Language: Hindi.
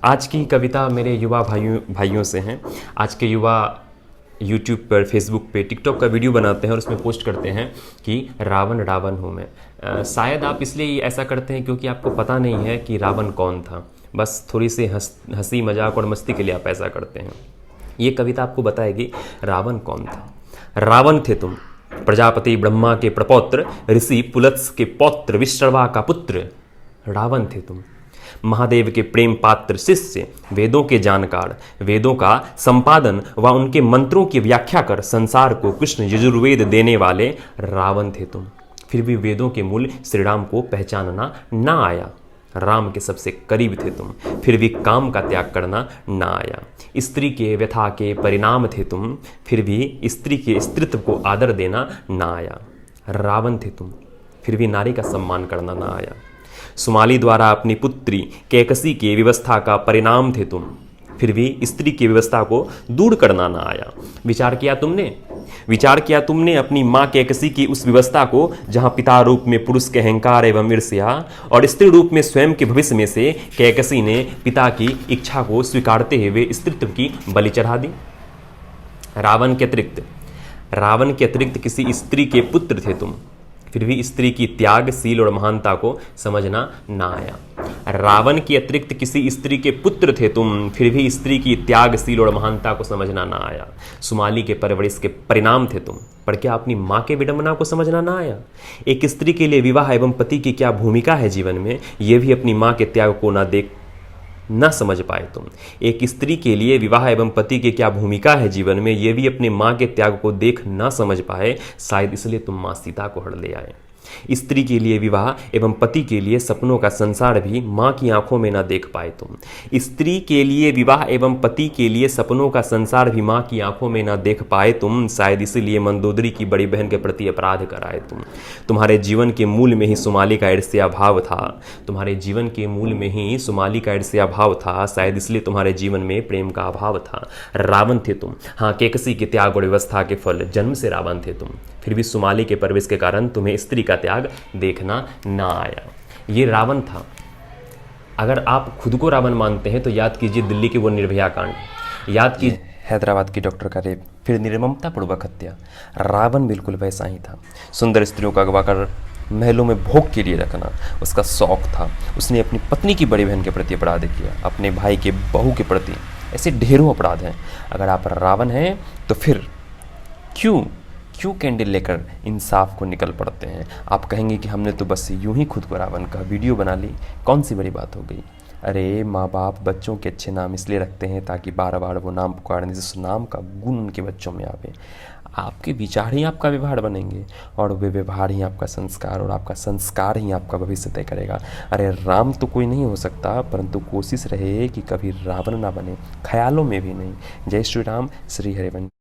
आज की कविता मेरे युवा भाइयों से हैं। आज के युवा यूट्यूब पर, फेसबुक पे, टिकटॉक का वीडियो बनाते हैं और उसमें पोस्ट करते हैं कि रावण रावण हूँ मैं। शायद आप इसलिए ऐसा करते हैं क्योंकि आपको पता नहीं है कि रावण कौन था। बस थोड़ी सी हंसी मजाक और मस्ती के लिए आप ऐसा करते हैं। ये कविता आपको बताएगी रावण कौन था। रावण थे तुम, प्रजापति ब्रह्मा के प्रपौत्र, ऋषि पुलत्स के पौत्र, विश्रवा का पुत्र। रावण थे तुम, महादेव के प्रेम पात्र शिष्य, वेदों के जानकार, वेदों का संपादन व उनके मंत्रों की व्याख्या कर संसार को कृष्ण यजुर्वेद देने वाले रावण थे तुम। फिर भी वेदों के मूल श्री राम को पहचानना ना आया। राम के सबसे करीब थे तुम, फिर भी काम का त्याग करना ना आया। स्त्री के व्यथा के परिणाम थे तुम, फिर भी स्त्री के स्त्रीत्व को आदर देना ना आया। रावण थे तुम, फिर भी नारी का सम्मान करना ना आया। सुमाली द्वारा अपनी पुत्री कैकसी की व्यवस्था का परिणाम थे तुम, फिर भी स्त्री की व्यवस्था को दूर करना ना आया। विचार किया तुमने अपनी माँ कैकसी की उस व्यवस्था को जहां पिता रूप में पुरुष के अहंकार एवं ईर्ष्या और स्त्री रूप में स्वयं के भविष्य में से कैकसी ने पिता की इच्छा को स्वीकारते हुए स्त्रीत्व की बलि चढ़ा दी। रावण के अतिरिक्त किसी स्त्री के पुत्र थे तुम, फिर भी स्त्री की त्यागशील और महानता को समझना ना आया। रावण के अतिरिक्त किसी स्त्री के पुत्र थे तुम, फिर भी स्त्री की त्यागशील और महानता को समझना ना आया। सुमाली के परवरिश के परिणाम थे तुम, पर क्या अपनी माँ के विडंबना को समझना ना आया? एक स्त्री के लिए विवाह एवं पति की क्या भूमिका है जीवन में, यह भी अपनी माँ के त्याग को न समझ पाए तुम। एक स्त्री के लिए विवाह एवं पति की क्या भूमिका है जीवन में, यह भी अपने माँ के त्याग को देख न समझ पाए। शायद इसलिए तुम माँ सीता को हड़ ले आए। स्त्री के लिए विवाह एवं पति के लिए सपनों का संसार भी माँ की आंखों में ना देख पाए तुम। स्त्री के लिए विवाह एवं पति के लिए सपनों का संसार भी माँ की आंखों में ना देख पाए तुम। शायद इसीलिए मंदोदरी की बड़ी बहन के प्रति अपराध कराए तुम। तुम्हारे जीवन के मूल में ही सुमाली का ईर्ष्या भाव था। शायद इसलिए तुम्हारे जीवन में प्रेम का अभाव था। रावण थे तुम, हाँ, कैकसी के त्याग और व्यवस्था के फल जन्म से रावण थे तुम। फिर भी सुमाली के परवेश के कारण तुम्हें स्त्री का त्याग देखना ना आया। ये रावण था। अगर आप खुद को रावण मानते हैं तो याद कीजिए दिल्ली के वो निर्भया कांड, याद कीजिए हैदराबाद की डॉक्टर का रेप, फिर निर्ममता पूर्वक हत्या। रावण बिल्कुल वैसा ही था। सुंदर स्त्रियों का अगवा कर महलों में भोग के लिए रखना उसका शौक था। उसने अपनी पत्नी की बड़ी बहन के प्रति अपराध किया, अपने भाई के बहू के प्रति। ऐसे ढेरों अपराध हैं। अगर आप रावण हैं तो फिर क्यों कैंडल लेकर इंसाफ को निकल पड़ते हैं? आप कहेंगे कि हमने तो बस यूं ही खुद को रावण का वीडियो बना ली, कौन सी बड़ी बात हो गई। अरे माँ बाप बच्चों के अच्छे नाम इसलिए रखते हैं ताकि बार बार वो नाम पुकारने से उस नाम का गुण उनके बच्चों में आवे। आपके विचार ही आपका व्यवहार बनेंगे और वे व्यवहार ही आपका संस्कार और आपका संस्कार ही आपका भविष्य तय करेगा। अरे राम तो कोई नहीं हो सकता, परंतु कोशिश रहे कि कभी रावण ना बने, ख्यालों में भी नहीं। जय श्री राम, श्री हरिवंश।